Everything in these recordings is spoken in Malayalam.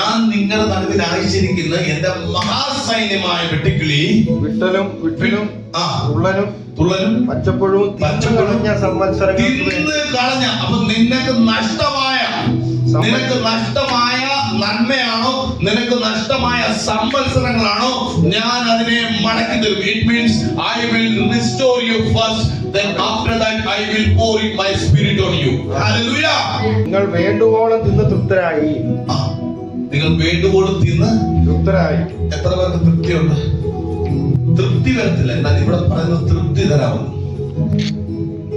ഞാൻ നിങ്ങളുടെ നടുവിൽ അയച്ചിരിക്കുന്ന എന്റെ മഹാസൈന്യമായ വെട്ടുക്കിളി വിട്ടലും തുള്ളനും പച്ചപ്പുഴവും കളഞ്ഞ തിന്ന് കളഞ്ഞ. അപ്പൊ നിനക്ക് നഷ്ടമായ നന്മയാണോ, നിനക്ക് നഷ്ടമായ സംവത്സരങ്ങളാണോ, ഞാൻ അതിനെ മടക്കി തരും. It means I will restore you first, then after that I will pour in my spirit on you. Hallelujah. നിങ്ങൾ വേണ്ടുവോളം തിന്ന് തൃപ്തരായി. നിങ്ങൾ വേണ്ടുവോളം തിന്ന് തൃപ്തരായി. എത്ര പേർക്ക് തൃപ്തിയുണ്ട്? തൃപ്തി വരത്തില്ല, എന്നാൽ ഇവിടെ പറയുന്നത് തൃപ്തി തരാമെന്ന്.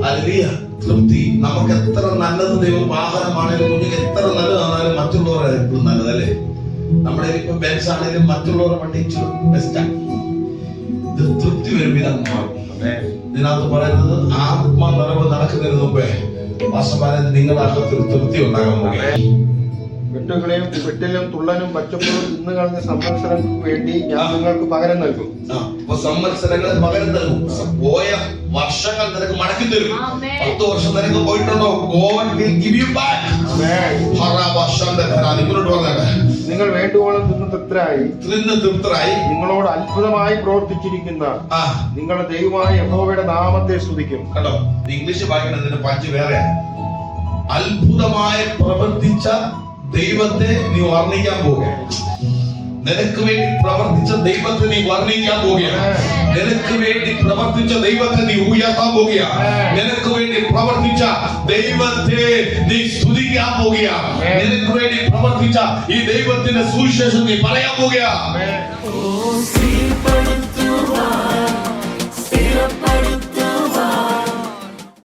ഹല്ലേലൂയ. തൃപ്തി. നമുക്ക് എത്ര നല്ലത് ദൈവം വാഹനമാണെങ്കിലും കുഞ്ഞുങ്ങൾ എത്ര നല്ലതാണെങ്കിലും മറ്റുള്ളവരെ എപ്പോഴും നല്ലതല്ലേ. നമ്മുടെ ഇപ്പൊ ബെൻസ് ആണെങ്കിലും മറ്റുള്ളവരുടെ വണ്ടി ബെസ്റ്റാണ്. ഇത് തൃപ്തി വരും ഇതാണ് മാറും. ഇതിനകത്ത് പറയുന്നത് ആത്മനിറവ് നടക്കുന്നതിന് മുമ്പേ വാസമാരെ നിങ്ങളുടെ അകത്തൊരു തൃപ്തി ഉണ്ടാകാൻ പോകും. വിട്ടിലും തുള്ളനും പച്ചപ്പുറവും തിന്നു കളഞ്ഞ സംവത്സരങ്ങൾക്ക് വേണ്ടി ഞാൻ നിങ്ങൾക്ക് പകരം നൽകും. സംവത്സരങ്ങളെ പകരം നൽകും. പോയ വർഷങ്ങൾ നിനക്ക് മടക്കി തരും. 10 വർഷം നിനക്ക് പോയിട്ടുണ്ടോ? God will give you back. നിങ്ങൾ വേണ്ടുവോളം തിന്ന് തൃപ്തരായി നിങ്ങളോട് അത്ഭുതമായി പ്രവർത്തിച്ചിരിക്കുന്ന നിങ്ങളുടെ ദൈവമായ യഹോവയുടെ നാമത്തെ സ്തുതിക്കും. കേട്ടോ, ഇംഗ്ലീഷ് വായിക്കുന്നതിന്റെ പഞ്ച് വേറെ. അത്ഭുതമായി പ്രവർത്തിച്ച ദൈവത്തെ നീ വർണ്ണിക്കാൻ പോവുകയാണ്. നിനക്ക് വേണ്ടി പ്രവർത്തിച്ച ദൈവത്തെ നീ വർണ്ണിക്കാൻ പോവുകയാണ്. നിനക്ക് വേണ്ടി പ്രവർത്തിച്ച ദൈവത്തെ നീ ഉയർത്താൻ പോവുകയാണ്. നിനക്ക് വേണ്ടി പ്രവർത്തിച്ച ദൈവത്തെ നീ സ്തുതിക്കാൻ പോവുകയാണ്. നിനക്ക് വേണ്ടി പ്രവർത്തിച്ച ഈ ദൈവത്തിന്റെ സുവിശേഷം നീ പറയാൻ പോവുകയാണ്.